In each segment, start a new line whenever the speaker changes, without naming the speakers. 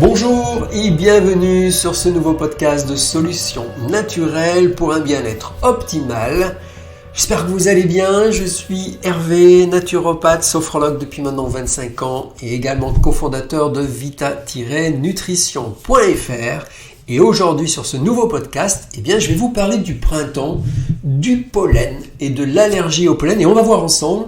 Bonjour et bienvenue sur ce nouveau podcast de solutions naturelles pour un bien-être optimal. J'espère que vous allez bien. Je suis Hervé, naturopathe, sophrologue depuis maintenant 25 ans et également cofondateur de vita-nutrition.fr. Et aujourd'hui sur ce nouveau podcast, je vais vous parler du printemps, du pollen et de l'allergie au pollen. Et on va voir ensemble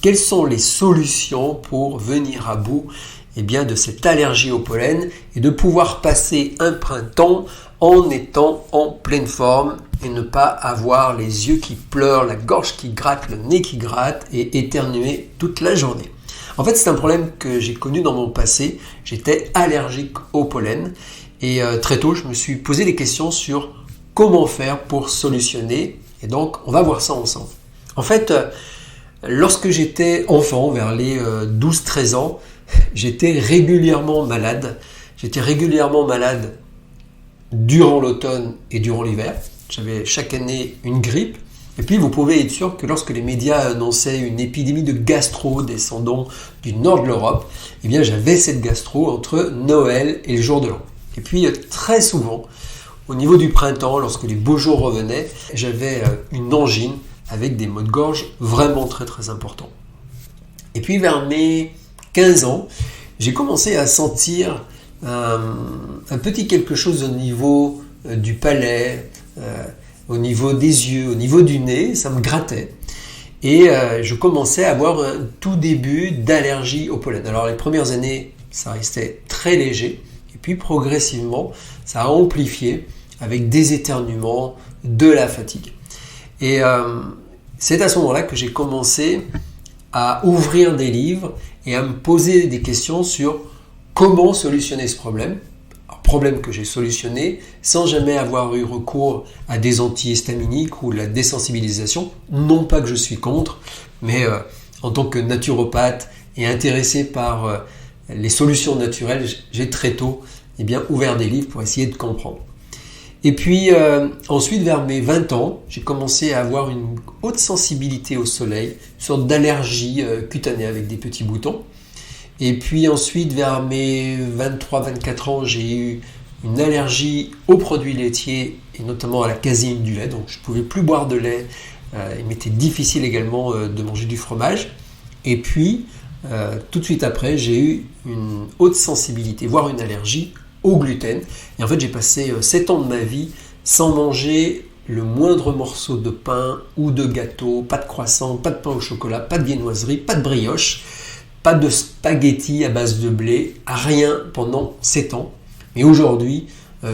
quelles sont les solutions pour venir à bout de cette allergie au pollen et de pouvoir passer un printemps en étant en pleine forme et ne pas avoir les yeux qui pleurent, la gorge qui gratte, le nez qui gratte et éternuer toute la journée. En fait, c'est un problème que j'ai connu dans mon passé. J'étais allergique au pollen et très tôt, je me suis posé des questions sur comment faire pour solutionner. Et donc, on va voir ça ensemble. En fait, lorsque j'étais enfant, vers les 12-13 ans, j'étais régulièrement malade. Durant l'automne et durant l'hiver. J'avais chaque année une grippe. Et puis, vous pouvez être sûr que lorsque les médias annonçaient une épidémie de gastro descendant du nord de l'Europe, j'avais cette gastro entre Noël et le jour de l'an. Et puis, très souvent, au niveau du printemps, lorsque les beaux jours revenaient, j'avais une angine avec des maux de gorge vraiment très très importants. Et puis, vers mes 15 ans, j'ai commencé à sentir un petit quelque chose au niveau du palais, au niveau des yeux, au niveau du nez, ça me grattait. Et je commençais à avoir un tout début d'allergie au pollen. Alors les premières années, ça restait très léger. Et puis progressivement, ça a amplifié avec des éternuements, de la fatigue. Et c'est à ce moment-là que j'ai commencé à ouvrir des livres et à me poser des questions sur comment solutionner ce problème. Un problème que j'ai solutionné sans jamais avoir eu recours à des antihistaminiques ou la désensibilisation. Non pas que je suis contre, mais en tant que naturopathe et intéressé par les solutions naturelles, j'ai très tôt ouvert des livres pour essayer de comprendre. Et puis ensuite, vers mes 20 ans, j'ai commencé à avoir une haute sensibilité au soleil, une sorte d'allergie cutanée avec des petits boutons. Et puis ensuite, vers mes 23-24 ans, j'ai eu une allergie aux produits laitiers et notamment à la caséine du lait. Donc je ne pouvais plus boire de lait. Il m'était difficile également de manger du fromage. Et puis, tout de suite après, j'ai eu une haute sensibilité, voire une allergie au gluten. Et en fait, j'ai passé 7 ans de ma vie sans manger le moindre morceau de pain ou de gâteau, pas de croissant, pas de pain au chocolat, pas de viennoiserie, pas de brioche, pas de spaghettis à base de blé, rien pendant 7 ans. Mais aujourd'hui,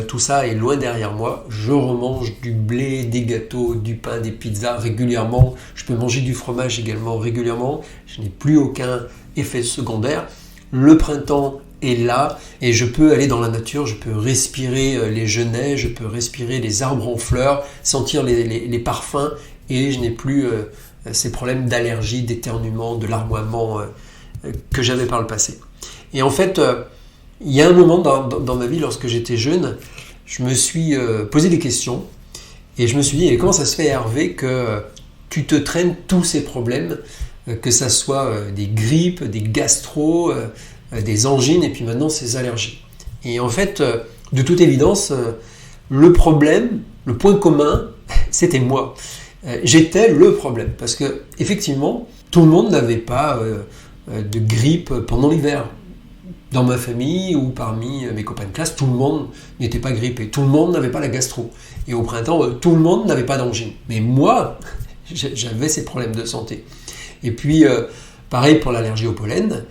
tout ça est loin derrière moi. Je remange du blé, des gâteaux, du pain, des pizzas régulièrement. Je peux manger du fromage également régulièrement. Je n'ai plus aucun effet secondaire. Le printemps est là et je peux aller dans la nature, je peux respirer les genêts, je peux respirer les arbres en fleurs, sentir les parfums et je n'ai plus ces problèmes d'allergie, d'éternuement, de larmoiement que j'avais par le passé. Et en fait, il y a un moment dans ma vie, lorsque j'étais jeune, je me suis posé des questions et je me suis dit, comment ça se fait, Hervé, que tu te traînes tous ces problèmes, que ça soit des grippes, des gastro, des angines et puis maintenant ces allergies. Et en fait, de toute évidence, le problème, le point commun, c'était moi. J'étais le problème parce que effectivement, tout le monde n'avait pas de grippe pendant l'hiver. Dans ma famille ou parmi mes copains de classe, tout le monde n'était pas grippé. Tout le monde n'avait pas la gastro. Et au printemps, tout le monde n'avait pas d'angine. Mais moi, j'avais ces problèmes de santé. Et puis, pareil pour l'allergie au pollen.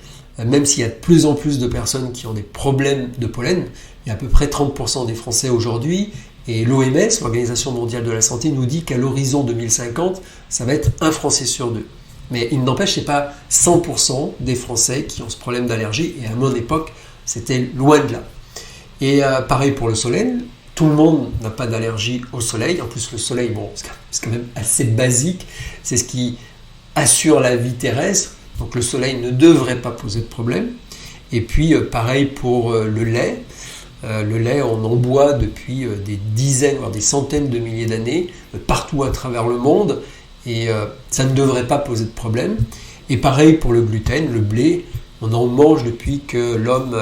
Même s'il y a de plus en plus de personnes qui ont des problèmes de pollen, il y a à peu près 30% des Français aujourd'hui. Et l'OMS, l'Organisation mondiale de la santé, nous dit qu'à l'horizon 2050, ça va être un Français sur 2. Mais il n'empêche, ce n'est pas 100% des Français qui ont ce problème d'allergie. Et à mon époque, c'était loin de là. Et pareil pour le soleil. Tout le monde n'a pas d'allergie au soleil. En plus, le soleil, c'est quand même assez basique. C'est ce qui assure la vie terrestre. Donc le soleil ne devrait pas poser de problème. Et puis pareil pour le lait. Le lait, on en boit depuis des dizaines, voire des centaines de milliers d'années, partout à travers le monde. Et ça ne devrait pas poser de problème. Et pareil pour le gluten, le blé, on en mange depuis que l'homme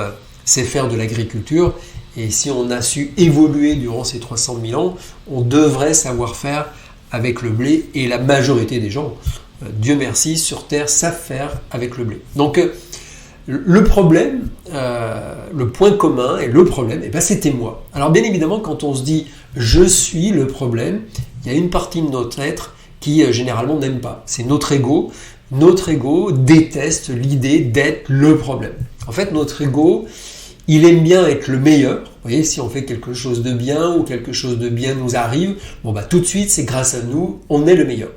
c'est faire de l'agriculture. Et si on a su évoluer durant ces 300 000 ans, on devrait savoir faire avec le blé. Et la majorité des gens, Dieu merci, sur Terre savent faire avec le blé. Donc le problème, le point commun et le problème, c'était moi. Alors bien évidemment, quand on se dit « je suis le problème », il y a une partie de notre être qui généralement n'aime pas. C'est notre ego. Notre ego déteste l'idée d'être le problème. En fait, notre ego, il aime bien être le meilleur. Vous voyez, si on fait quelque chose de bien ou quelque chose de bien nous arrive, tout de suite, c'est grâce à nous, on est le meilleur.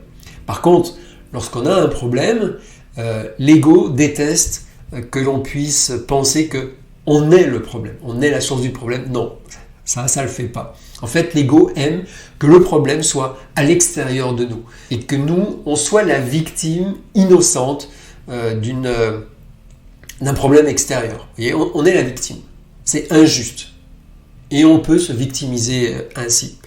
Par contre, lorsqu'on a un problème, l'ego déteste que l'on puisse penser qu'on est le problème, on est la source du problème. Non, ça le fait pas. En fait, l'ego aime que le problème soit à l'extérieur de nous et que nous, on soit la victime innocente d'un problème extérieur. Vous voyez, on est la victime. C'est injuste. Et on peut se victimiser ainsi.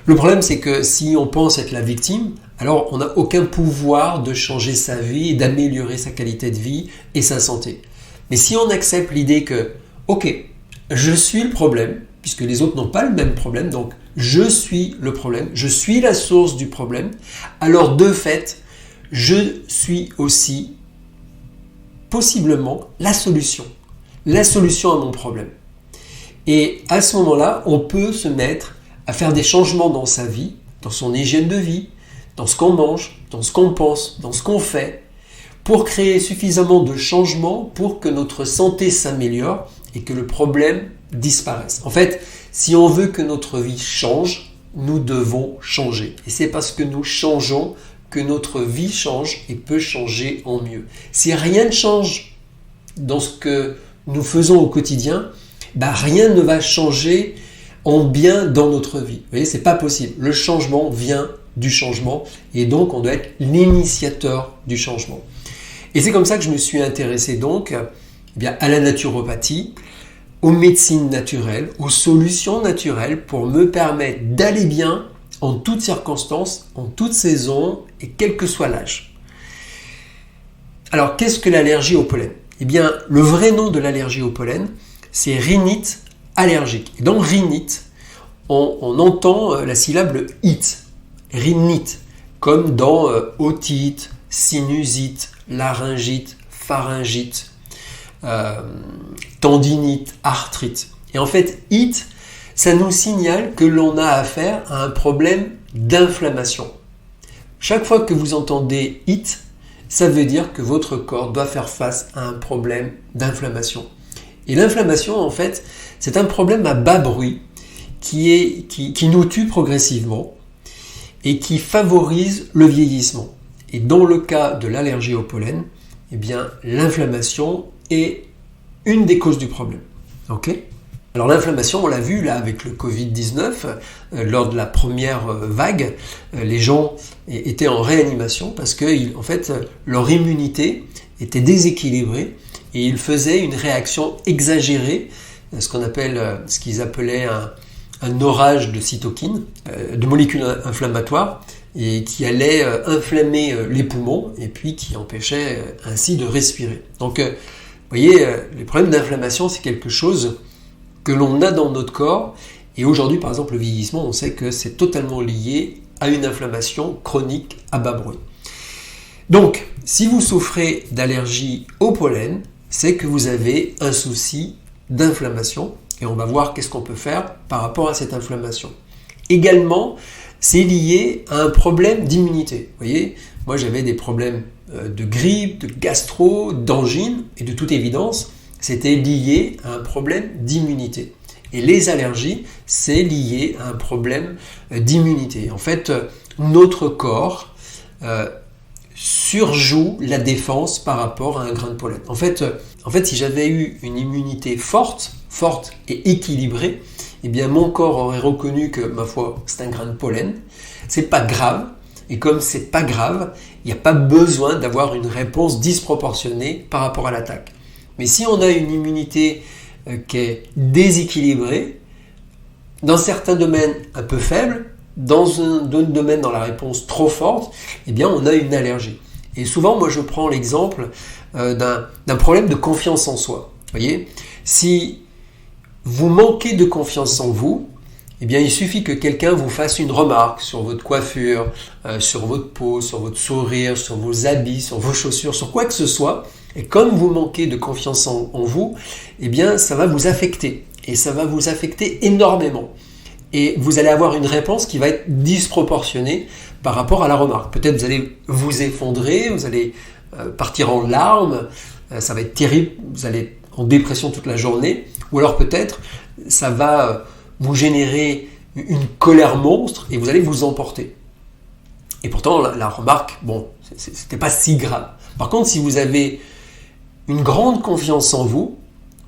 Le problème, c'est que si on pense être la victime, alors on n'a aucun pouvoir de changer sa vie et d'améliorer sa qualité de vie et sa santé. Mais si on accepte l'idée que, ok, je suis le problème, puisque les autres n'ont pas le même problème, donc je suis le problème, je suis la source du problème, alors de fait, je suis aussi possiblement la solution à mon problème. Et à ce moment-là, on peut se mettre à faire des changements dans sa vie, dans son hygiène de vie, dans ce qu'on mange, dans ce qu'on pense, dans ce qu'on fait, pour créer suffisamment de changements pour que notre santé s'améliore et que le problème disparaisse. En fait, si on veut que notre vie change, nous devons changer. Et c'est parce que nous changeons que notre vie change et peut changer en mieux. Si rien ne change dans ce que nous faisons au quotidien, rien ne va changer en bien dans notre vie. Vous voyez, c'est pas possible. Le changement vient du changement et donc on doit être l'initiateur du changement. Et c'est comme ça que je me suis intéressé donc à la naturopathie, aux médecines naturelles, aux solutions naturelles pour me permettre d'aller bien en toutes circonstances, en toutes saisons et quel que soit l'âge. Alors, qu'est-ce que l'allergie au pollen ? Le vrai nom de l'allergie au pollen, c'est rhinite allergique. Et dans rhinite, on entend la syllabe it, rhinite, comme dans otite, sinusite, laryngite, pharyngite, tendinite, arthrite. Et en fait, it, ça nous signale que l'on a affaire à un problème d'inflammation. Chaque fois que vous entendez it, ça veut dire que votre corps doit faire face à un problème d'inflammation. Et l'inflammation, en fait, c'est un problème à bas bruit qui nous tue progressivement et qui favorise le vieillissement. Et dans le cas de l'allergie au pollen, l'inflammation est une des causes du problème. Ok ? Alors l'inflammation, on l'a vu là avec le Covid-19, lors de la première vague, les gens étaient en réanimation parce que en fait, leur immunité était déséquilibrée et ils faisaient une réaction exagérée, ce qu'ils appelaient un orage de cytokines, de molécules inflammatoires, et qui allait inflammer les poumons et puis qui empêchait ainsi de respirer. Donc, vous voyez, les problèmes d'inflammation, c'est quelque chose que l'on a dans notre corps. Et aujourd'hui, par exemple, le vieillissement, on sait que c'est totalement lié à une inflammation chronique à bas bruit. Donc, si vous souffrez d'allergie au pollen, c'est que vous avez un souci d'inflammation. Et on va voir qu'est-ce qu'on peut faire par rapport à cette inflammation. Également, c'est lié à un problème d'immunité. Vous voyez, moi j'avais des problèmes de grippe, de gastro, d'angine, et de toute évidence, c'était lié à un problème d'immunité. Et les allergies, c'est lié à un problème d'immunité. En fait, notre corps surjoue la défense par rapport à un grain de pollen. En fait, si j'avais eu une immunité forte et équilibrée, mon corps aurait reconnu que, ma foi, c'est un grain de pollen. C'est pas grave. Et comme c'est pas grave, il n'y a pas besoin d'avoir une réponse disproportionnée par rapport à l'attaque. Mais si on a une immunité qui est déséquilibrée, dans certains domaines un peu faible, dans d'autres domaines dans la réponse trop forte, on a une allergie. Et souvent, moi je prends l'exemple d'un problème de confiance en soi. Voyez, si vous manquez de confiance en vous, eh bien, il suffit que quelqu'un vous fasse une remarque sur votre coiffure, sur votre peau, sur votre sourire, sur vos habits, sur vos chaussures, sur quoi que ce soit. Et comme vous manquez de confiance en vous, eh bien, ça va vous affecter. Et ça va vous affecter énormément. Et vous allez avoir une réponse qui va être disproportionnée par rapport à la remarque. Peut-être vous allez vous effondrer, vous allez partir en larmes, ça va être terrible, vous allez être en dépression toute la journée. Ou alors peut-être ça va vous générer une colère monstre et vous allez vous emporter. Et pourtant, la remarque, bon, c'était pas si grave. Par contre, si vous avez une grande confiance en vous,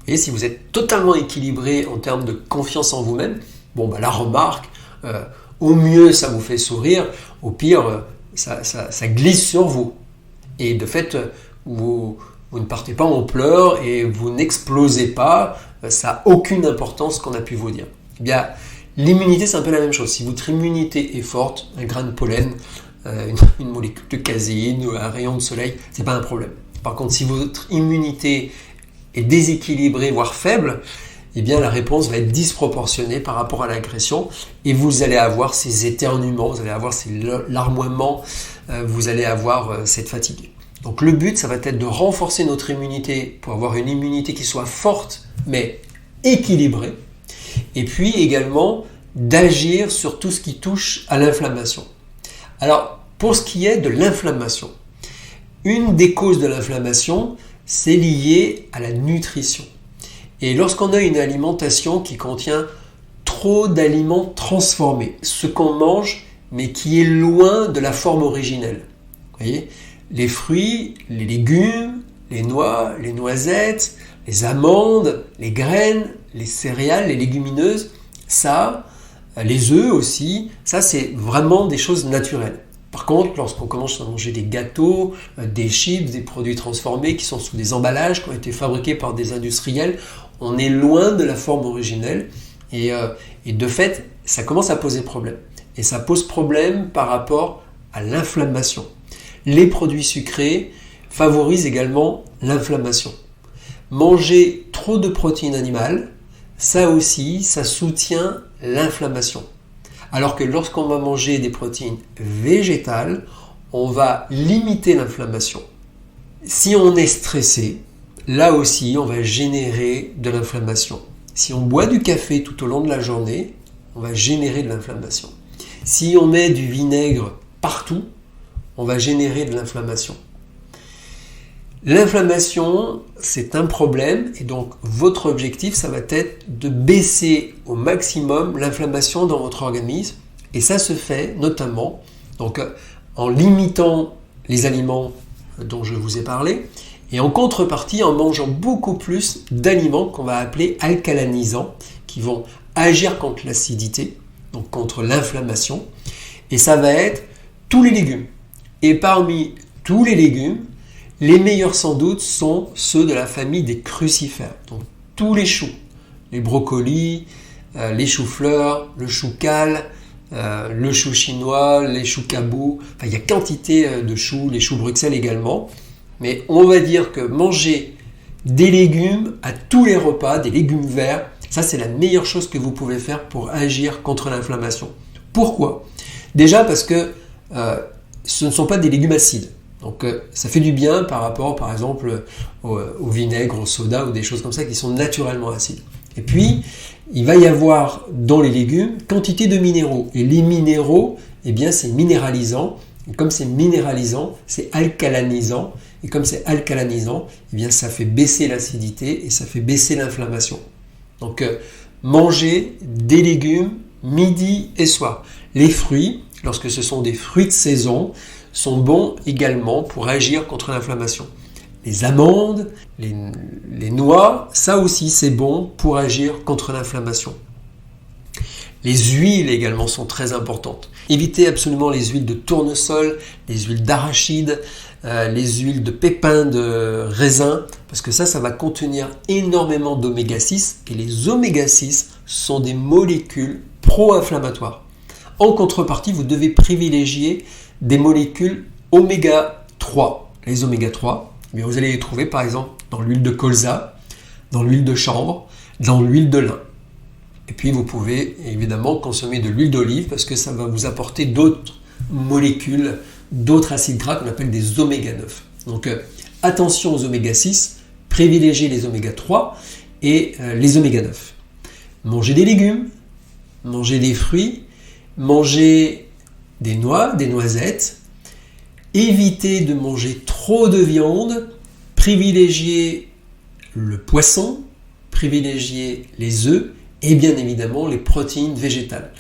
et si vous êtes totalement équilibré en termes de confiance en vous-même, bon, bah, la remarque, au mieux, ça vous fait sourire, au pire, ça glisse sur vous. Et de fait, vous ne partez pas en pleurs et vous n'explosez pas, ça n'a aucune importance ce qu'on a pu vous dire. Eh bien, l'immunité, c'est un peu la même chose. Si votre immunité est forte, un grain de pollen, une molécule de caséine ou un rayon de soleil, c'est pas un problème. Par contre, si votre immunité est déséquilibrée, voire faible, eh bien la réponse va être disproportionnée par rapport à l'agression et vous allez avoir ces éternuements, vous allez avoir ces larmoiements, vous allez avoir cette fatigue. Donc le but, ça va être de renforcer notre immunité pour avoir une immunité qui soit forte mais équilibrée. Et puis également d'agir sur tout ce qui touche à l'inflammation. Alors, pour ce qui est de l'inflammation, une des causes de l'inflammation, c'est lié à la nutrition. Et lorsqu'on a une alimentation qui contient trop d'aliments transformés, ce qu'on mange, mais qui est loin de la forme originelle. Vous voyez, les fruits, les légumes, les noix, les noisettes, les amandes, les graines, les céréales, les légumineuses, ça, les œufs aussi, ça c'est vraiment des choses naturelles. Par contre, lorsqu'on commence à manger des gâteaux, des chips, des produits transformés qui sont sous des emballages qui ont été fabriqués par des industriels, on est loin de la forme originelle et de fait, ça commence à poser problème. Et ça pose problème par rapport à l'inflammation. Les produits sucrés favorisent également l'inflammation. Manger trop de protéines animales, ça aussi, ça soutient l'inflammation. Alors que lorsqu'on va manger des protéines végétales, on va limiter l'inflammation. Si on est stressé, là aussi, on va générer de l'inflammation. Si on boit du café tout au long de la journée, on va générer de l'inflammation. Si on met du vinaigre partout, on va générer de l'inflammation. L'inflammation, c'est un problème et donc votre objectif, ça va être de baisser au maximum l'inflammation dans votre organisme et ça se fait notamment donc, en limitant les aliments dont je vous ai parlé et en contrepartie en mangeant beaucoup plus d'aliments qu'on va appeler alcalanisants qui vont agir contre l'acidité, donc contre l'inflammation et ça va être tous les légumes. Et parmi tous les légumes, les meilleurs sans doute sont ceux de la famille des crucifères. Donc tous les choux, les brocolis, les choux-fleurs, le chou cal, le chou chinois, les choux cabot. Enfin, il y a quantité de choux, les choux Bruxelles également. Mais on va dire que manger des légumes à tous les repas, des légumes verts, ça c'est la meilleure chose que vous pouvez faire pour agir contre l'inflammation. Pourquoi ? Déjà parce que ce ne sont pas des légumes acides. Donc ça fait du bien par rapport par exemple au vinaigre, au soda ou des choses comme ça qui sont naturellement acides. Et puis il va y avoir dans les légumes quantité de minéraux. Et les minéraux, eh bien c'est minéralisant. Et comme c'est minéralisant, c'est alcalanisant. Et comme c'est alcalanisant, eh bien ça fait baisser l'acidité et ça fait baisser l'inflammation. Donc manger des légumes midi et soir. Les fruits, lorsque ce sont des fruits de saison, sont bons également pour agir contre l'inflammation. Les amandes, les noix, ça aussi c'est bon pour agir contre l'inflammation. Les huiles également sont très importantes. Évitez absolument les huiles de tournesol, les huiles d'arachide, les huiles de pépins de raisin, parce que ça va contenir énormément d'oméga 6 et les oméga 6 sont des molécules pro-inflammatoires. En contrepartie, vous devez privilégier des molécules oméga 3. Les oméga 3, eh bien, vous allez les trouver par exemple dans l'huile de colza, dans l'huile de chanvre, dans l'huile de lin. Et puis vous pouvez évidemment consommer de l'huile d'olive parce que ça va vous apporter d'autres molécules, d'autres acides gras qu'on appelle des oméga 9. Donc attention aux oméga 6, privilégiez les oméga 3 et les oméga 9. Mangez des légumes, mangez des fruits, mangez des noix, des noisettes. Évitez de manger trop de viande, privilégiez le poisson, privilégiez les œufs et bien évidemment les protéines végétales.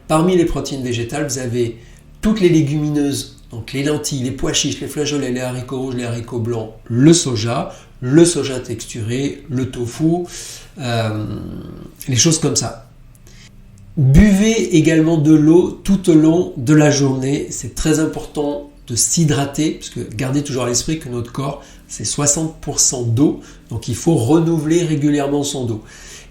Parmi les protéines végétales, vous avez toutes les légumineuses, donc les lentilles, les pois chiches, les flageolets, les haricots rouges, les haricots blancs, le soja texturé, le tofu, les choses comme ça. Buvez également de l'eau tout au long de la journée, c'est très important de s'hydrater, parce que gardez toujours à l'esprit que notre corps, c'est 60% d'eau, donc il faut renouveler régulièrement son eau.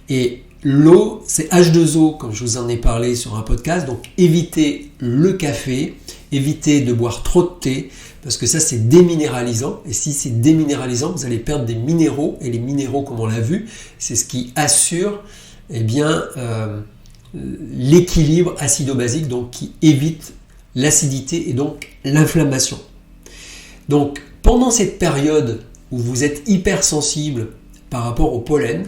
Et l'eau, c'est H2O, comme je vous en ai parlé sur un podcast, donc évitez le café, évitez de boire trop de thé, parce que ça c'est déminéralisant, et si c'est déminéralisant, vous allez perdre des minéraux, et les minéraux, comme on l'a vu, c'est ce qui assure l'équilibre acido-basique, donc qui évite l'acidité et donc l'inflammation. Donc pendant cette période où vous êtes hypersensible par rapport au pollen,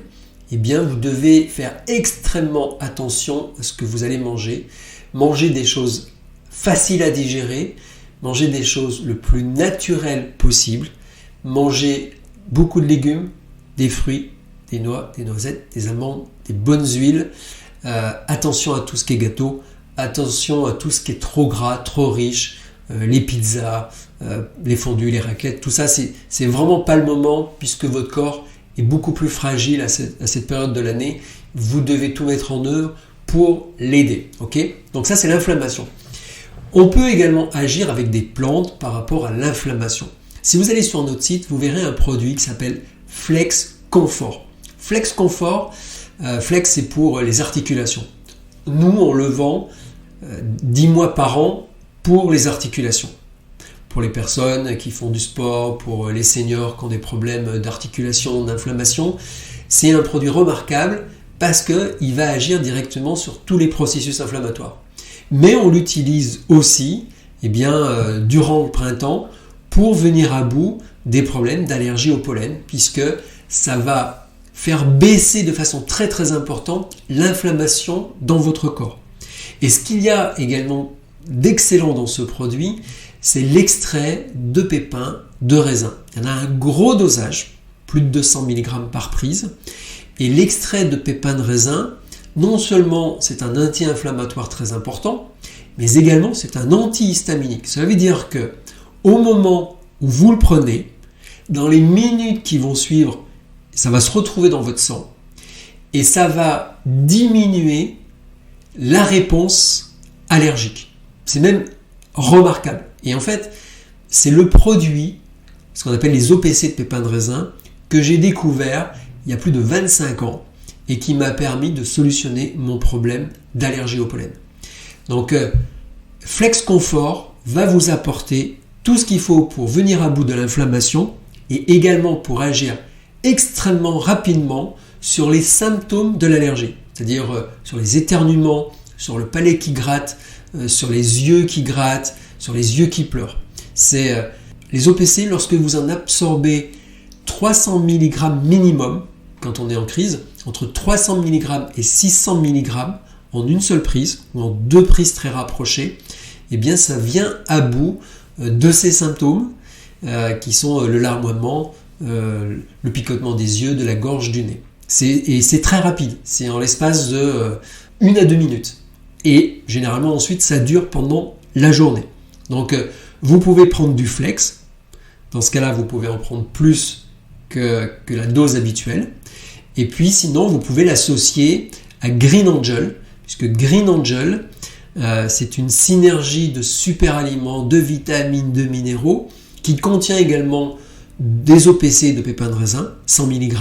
eh bien vous devez faire extrêmement attention à ce que vous allez manger. Manger des choses faciles à digérer, manger des choses le plus naturelles possible, manger beaucoup de légumes, des fruits, des noix, des noisettes, des amandes, des bonnes huiles. Attention à tout ce qui est gâteau, attention à tout ce qui est trop gras, trop riche, les pizzas, les fondus, les raclettes, tout ça, c'est vraiment pas le moment puisque votre corps est beaucoup plus fragile à cette période de l'année. Vous devez tout mettre en œuvre pour l'aider. Okay ? Donc ça, c'est l'inflammation. On peut également agir avec des plantes par rapport à l'inflammation. Si vous allez sur notre site, vous verrez un produit qui s'appelle Flex Comfort. Flex Comfort, Flex, c'est pour les articulations. Nous, on le vend 10 mois par an pour les articulations. Pour les personnes qui font du sport, pour les seniors qui ont des problèmes d'articulation, d'inflammation, c'est un produit remarquable parce qu'il va agir directement sur tous les processus inflammatoires. Mais on l'utilise aussi durant le printemps pour venir à bout des problèmes d'allergie au pollen, puisque ça va faire baisser de façon très très importante l'inflammation dans votre corps. Et ce qu'il y a également d'excellent dans ce produit, c'est l'extrait de pépins de raisin. Il y en a un gros dosage, plus de 200 mg par prise. Et l'extrait de pépins de raisin, non seulement c'est un anti-inflammatoire très important, mais également c'est un antihistaminique. Ça veut dire que au moment où vous le prenez, dans les minutes qui vont suivre, ça va se retrouver dans votre sang et ça va diminuer la réponse allergique. C'est même remarquable. Et en fait, c'est le produit, ce qu'on appelle les OPC de pépins de raisin, que j'ai découvert il y a plus de 25 ans et qui m'a permis de solutionner mon problème d'allergie au pollen. Donc, Flex Comfort va vous apporter tout ce qu'il faut pour venir à bout de l'inflammation et également pour agir extrêmement rapidement sur les symptômes de l'allergie, c'est-à-dire sur les éternuements, sur le palais qui gratte, sur les yeux qui grattent, sur les yeux qui pleurent. C'est les OPC, lorsque vous en absorbez 300 mg minimum, quand on est en crise, entre 300 mg et 600 mg en une seule prise, ou en deux prises très rapprochées, eh bien ça vient à bout de ces symptômes qui sont le larmoiement, le picotement des yeux, de la gorge, du nez. Et c'est très rapide, c'est en l'espace de 1 à 2 minutes. Et généralement ensuite ça dure pendant la journée. Donc vous pouvez prendre du Flex, dans ce cas-là vous pouvez en prendre plus que la dose habituelle. Et puis sinon vous pouvez l'associer à Green Angel, puisque Green Angel c'est une synergie de super aliments, de vitamines, de minéraux, qui contient également des OPC de pépins de raisin, 100 mg,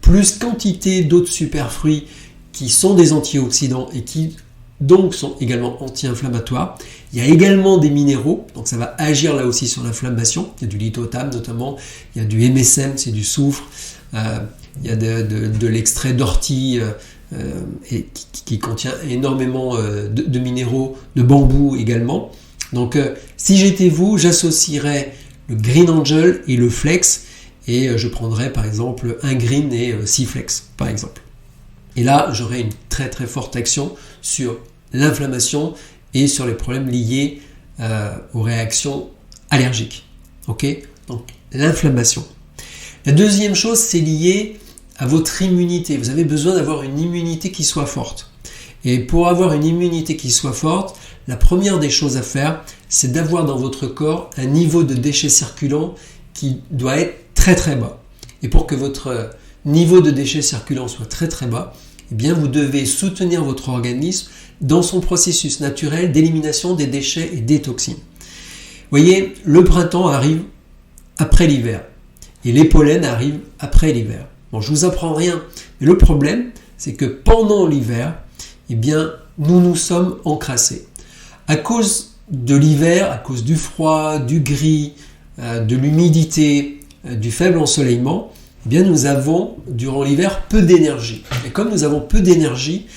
plus quantité d'autres super fruits qui sont des antioxydants et qui donc sont également anti-inflammatoires. Il y a également des minéraux, donc ça va agir là aussi sur l'inflammation. Il y a du lithotam notamment, il y a du MSM, c'est du soufre, il y a de l'extrait d'ortie et qui contient énormément de minéraux, de bambou également. Donc si j'étais vous, j'associerais le Green Angel et le Flex, et je prendrais par exemple un Green et 6 Flex par exemple. Et là, j'aurais une très très forte action sur l'inflammation et sur les problèmes liés aux réactions allergiques. Ok ? Donc l'inflammation. La deuxième chose, c'est lié à votre immunité. Vous avez besoin d'avoir une immunité qui soit forte. Et pour avoir une immunité qui soit forte, la première des choses à faire, c'est d'avoir dans votre corps un niveau de déchets circulants qui doit être très très bas. Et pour que votre niveau de déchets circulants soit très très bas, eh bien vous devez soutenir votre organisme dans son processus naturel d'élimination des déchets et des toxines. Vous voyez, le printemps arrive après l'hiver et les pollens arrivent après l'hiver. Bon, je vous apprends rien, mais le problème, c'est que pendant l'hiver, eh bien, nous sommes encrassés. À cause de l'hiver, à cause du froid, du gris, de l'humidité, du faible ensoleillement, eh bien, nous avons, durant l'hiver, peu d'énergie. Et comme nous avons peu d'énergie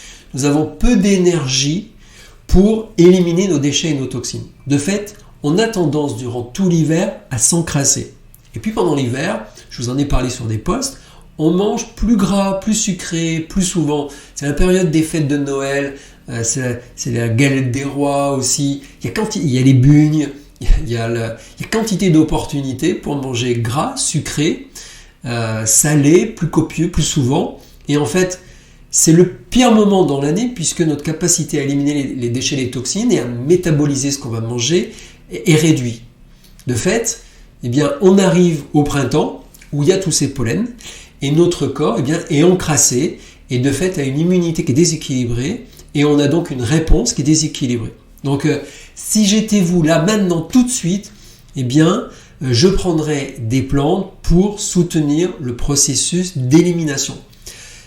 pour éliminer nos déchets et nos toxines. De fait, on a tendance, durant tout l'hiver, à s'encrasser. Et puis pendant l'hiver, je vous en ai parlé sur des posts, on mange plus gras, plus sucré, plus souvent. C'est la période des fêtes de Noël, c'est la galette des rois aussi. Il y a les bugnes, il y a quantité d'opportunités pour manger gras, sucré, salé, plus copieux, plus souvent. Et en fait, c'est le pire moment dans l'année puisque notre capacité à éliminer les déchets, les toxines et à métaboliser ce qu'on va manger est réduite. De fait, eh bien, on arrive au printemps où il y a tous ces pollens et notre corps est encrassé et de fait a une immunité qui est déséquilibrée et on a donc une réponse qui est déséquilibrée. Donc si j'étais vous là maintenant tout de suite, eh bien je prendrais des plantes pour soutenir le processus d'élimination.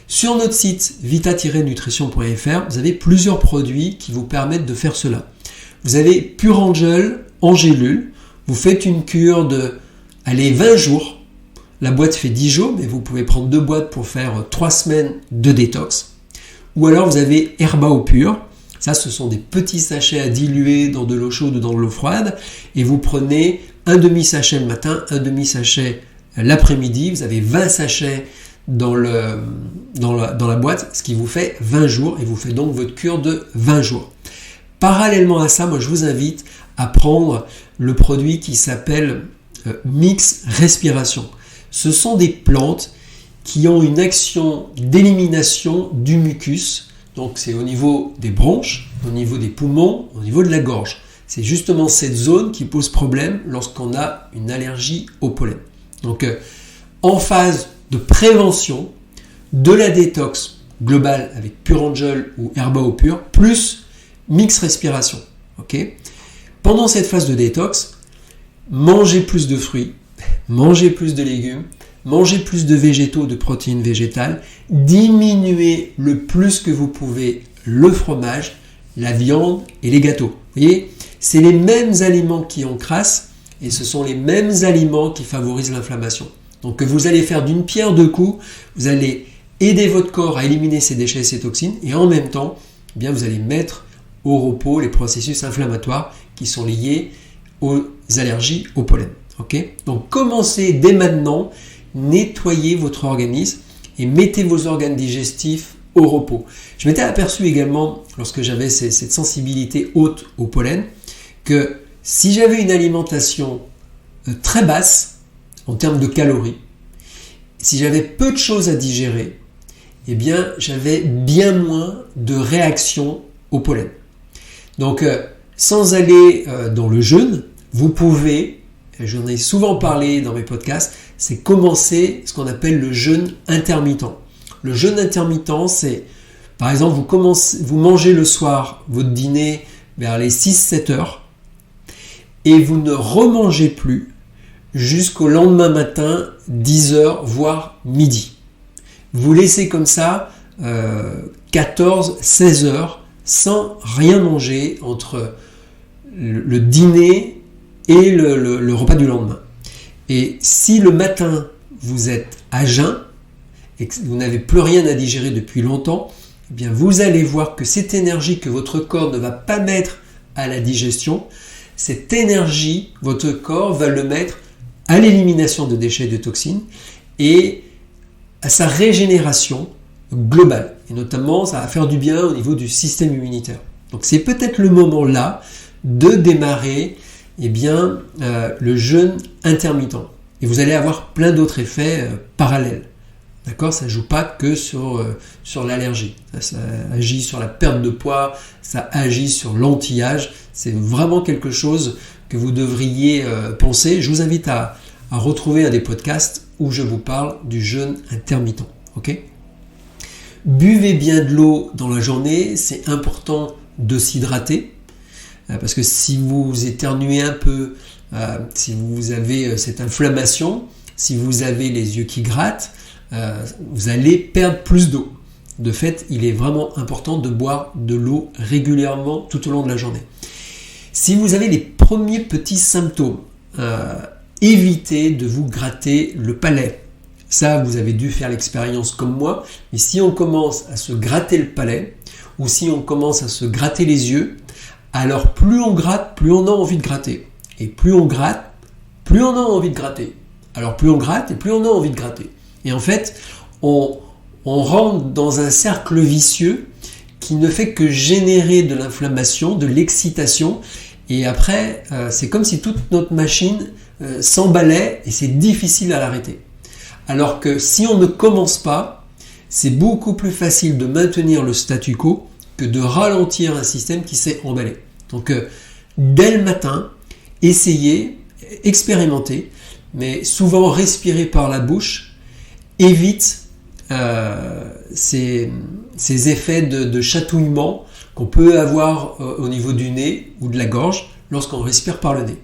Sur notre site vita-nutrition.fr, vous avez plusieurs produits qui vous permettent de faire cela. Vous avez Pure Angel en gélule, vous faites une cure de 20 jours. La boîte fait 10 jours, mais vous pouvez prendre 2 boîtes pour faire 3 semaines de détox. Ou alors vous avez Herbao Pur. Ça, ce sont des petits sachets à diluer dans de l'eau chaude ou dans de l'eau froide. Et vous prenez un demi-sachet le matin, un demi-sachet l'après-midi. Vous avez 20 sachets dans la boîte, ce qui vous fait 20 jours. Et vous faites donc votre cure de 20 jours. Parallèlement à ça, moi je vous invite à prendre le produit qui s'appelle Mix Respiration. Ce sont des plantes qui ont une action d'élimination du mucus. Donc c'est au niveau des bronches, au niveau des poumons, au niveau de la gorge. C'est justement cette zone qui pose problème lorsqu'on a une allergie au pollen. Donc en phase de prévention de la détox globale avec Pure Angel ou Herbao Pur plus Mix Respiration. Okay ? Pendant cette phase de détox, mangez plus de fruits, mangez plus de légumes, mangez plus de végétaux, de protéines végétales, diminuez le plus que vous pouvez le fromage, la viande et les gâteaux. Vous voyez, c'est les mêmes aliments qui encrassent et ce sont les mêmes aliments qui favorisent l'inflammation. Donc vous allez faire d'une pierre deux coups, vous allez aider votre corps à éliminer ses déchets et ses toxines et en même temps, eh bien, vous allez mettre au repos les processus inflammatoires qui sont liés aux allergies au pollen. Okay ? Donc commencez dès maintenant, nettoyez votre organisme et mettez vos organes digestifs au repos. Je m'étais aperçu également, lorsque j'avais cette sensibilité haute au pollen, que si j'avais une alimentation très basse en termes de calories, si j'avais peu de choses à digérer, eh bien j'avais bien moins de réactions au pollen. Donc sans aller dans le jeûne, vous pouvez, j'en ai souvent parlé dans mes podcasts, c'est commencer ce qu'on appelle le jeûne intermittent. Le jeûne intermittent, c'est par exemple vous mangez le soir votre dîner vers les 6-7 heures et vous ne remangez plus jusqu'au lendemain matin 10 heures voire midi. Vous laissez comme ça 14-16 heures sans rien manger entre le dîner et le repas du lendemain. Et si le matin vous êtes à jeun, et que vous n'avez plus rien à digérer depuis longtemps, eh bien vous allez voir que cette énergie que votre corps ne va pas mettre à la digestion, cette énergie, votre corps va le mettre à l'élimination de déchets et de toxines et à sa régénération globale. Et notamment, ça va faire du bien au niveau du système immunitaire. Donc c'est peut-être le moment là de démarrer le jeûne intermittent. Et vous allez avoir plein d'autres effets parallèles. D'accord ? Ça ne joue pas que sur l'allergie. Ça agit sur la perte de poids, ça agit sur l'anti-âge. C'est vraiment quelque chose que vous devriez penser. Je vous invite à retrouver un des podcasts où je vous parle du jeûne intermittent. Ok ? Buvez bien de l'eau dans la journée. C'est important de s'hydrater. Parce que si vous éternuez un peu, si vous avez cette inflammation, si vous avez les yeux qui grattent, vous allez perdre plus d'eau. De fait, il est vraiment important de boire de l'eau régulièrement tout au long de la journée. Si vous avez les premiers petits symptômes, évitez de vous gratter le palais. Ça, vous avez dû faire l'expérience comme moi. Mais si on commence à se gratter le palais, ou si on commence à se gratter les yeux, alors plus on gratte, plus on a envie de gratter. Et plus on gratte, plus on a envie de gratter. Alors plus on gratte et plus on a envie de gratter. Et en fait, on rentre dans un cercle vicieux qui ne fait que générer de l'inflammation, de l'excitation. Et après, c'est comme si toute notre machine s'emballait et c'est difficile à l'arrêter. Alors que si on ne commence pas, c'est beaucoup plus facile de maintenir le statu quo que de ralentir un système qui s'est emballé. Donc, dès le matin, essayez, expérimentez, mais souvent respirer par la bouche évite ces effets de chatouillement qu'on peut avoir au niveau du nez ou de la gorge lorsqu'on respire par le nez.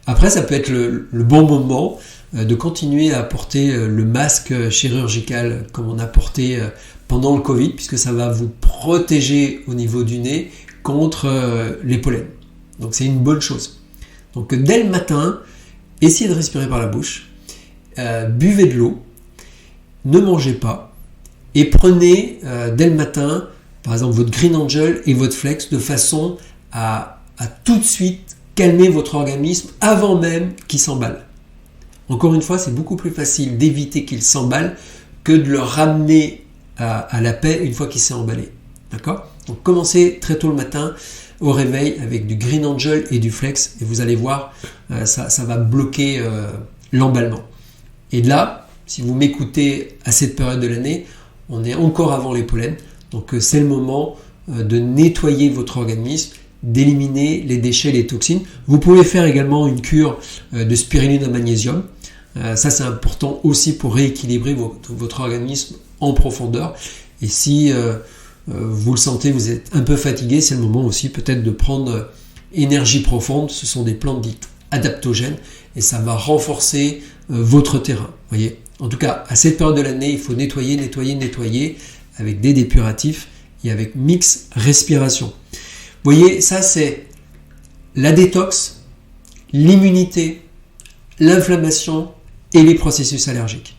Après, ça peut être le bon moment de continuer à porter le masque chirurgical comme on a porté pendant le Covid, puisque ça va vous protéger au niveau du nez contre les pollens. Donc c'est une bonne chose. Donc dès le matin, essayez de respirer par la bouche, buvez de l'eau, ne mangez pas et prenez dès le matin, par exemple, votre Green Angel et votre Flex de façon à tout de suite calmer votre organisme avant même qu'il s'emballe. Encore une fois, c'est beaucoup plus facile d'éviter qu'il s'emballe que de le ramener à la paix une fois qu'il s'est emballé. D'accord ? Donc commencez très tôt le matin au réveil avec du Green Angel et du Flex et vous allez voir, ça va bloquer l'emballement. Et là, si vous m'écoutez à cette période de l'année, on est encore avant les pollens, donc c'est le moment de nettoyer votre organisme, d'éliminer les déchets, les toxines. Vous pouvez faire également une cure de spiruline à magnésium. Ça c'est important aussi pour rééquilibrer votre organisme en profondeur. Et si vous le sentez, vous êtes un peu fatigué, c'est le moment aussi peut-être de prendre énergie profonde. Ce sont des plantes dites adaptogènes et ça va renforcer votre terrain. Voyez. En tout cas, à cette période de l'année, il faut nettoyer avec des dépuratifs et avec mix respiration. Vous voyez, ça c'est la détox, l'immunité, l'inflammation et les processus allergiques.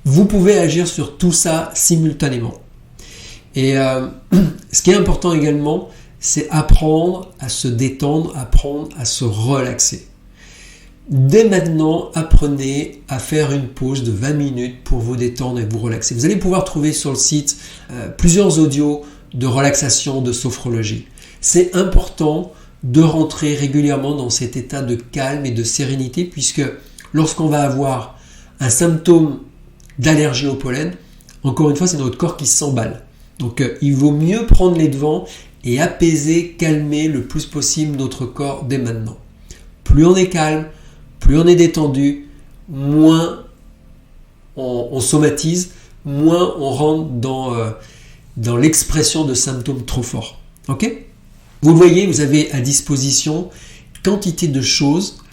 Vous pouvez agir sur tout ça simultanément. Et ce qui est important également, c'est apprendre à se détendre, apprendre à se relaxer. Dès maintenant, apprenez à faire une pause de 20 minutes pour vous détendre et vous relaxer. Vous allez pouvoir trouver sur le site plusieurs audios de relaxation, de sophrologie. C'est important de rentrer régulièrement dans cet état de calme et de sérénité puisque lorsqu'on va avoir un symptôme d'allergie au pollen, encore une fois, c'est notre corps qui s'emballe. Donc, il vaut mieux prendre les devants et apaiser, calmer le plus possible notre corps dès maintenant. Plus on est calme, plus on est détendu, moins on somatise, moins on rentre dans l'expression de symptômes trop forts. Ok ? Vous le voyez, vous avez à disposition quantité de choses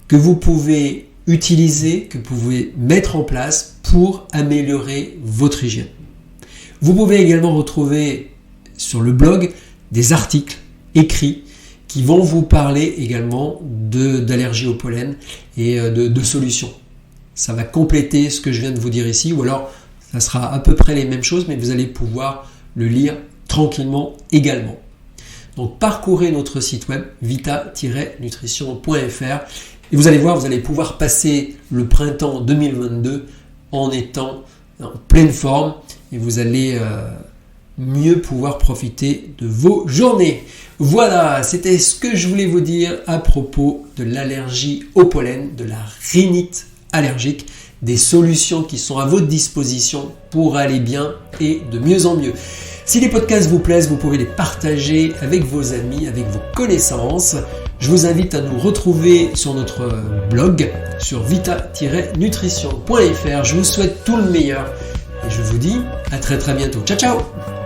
que vous pouvez utiliser, que vous pouvez mettre en place pour améliorer votre hygiène. Vous pouvez également retrouver sur le blog des articles écrits qui vont vous parler également d'allergie au pollen et de solutions. Ça va compléter ce que je viens de vous dire ici ou alors Ça sera à peu près les mêmes choses, mais vous allez pouvoir le lire tranquillement également. Donc parcourez notre site web vita-nutrition.fr et vous allez voir, vous allez pouvoir passer le printemps 2022 en étant en pleine forme et vous allez mieux pouvoir profiter de vos journées. Voilà, c'était ce que je voulais vous dire à propos de l'allergie au pollen, de la rhinite allergique, des solutions qui sont à votre disposition pour aller bien et de mieux en mieux. Si les podcasts vous plaisent, vous pouvez les partager avec vos amis, avec vos connaissances. Je vous invite à nous retrouver sur notre blog sur vita-nutrition.fr. Je vous souhaite tout le meilleur et je vous dis à très bientôt. Ciao ciao!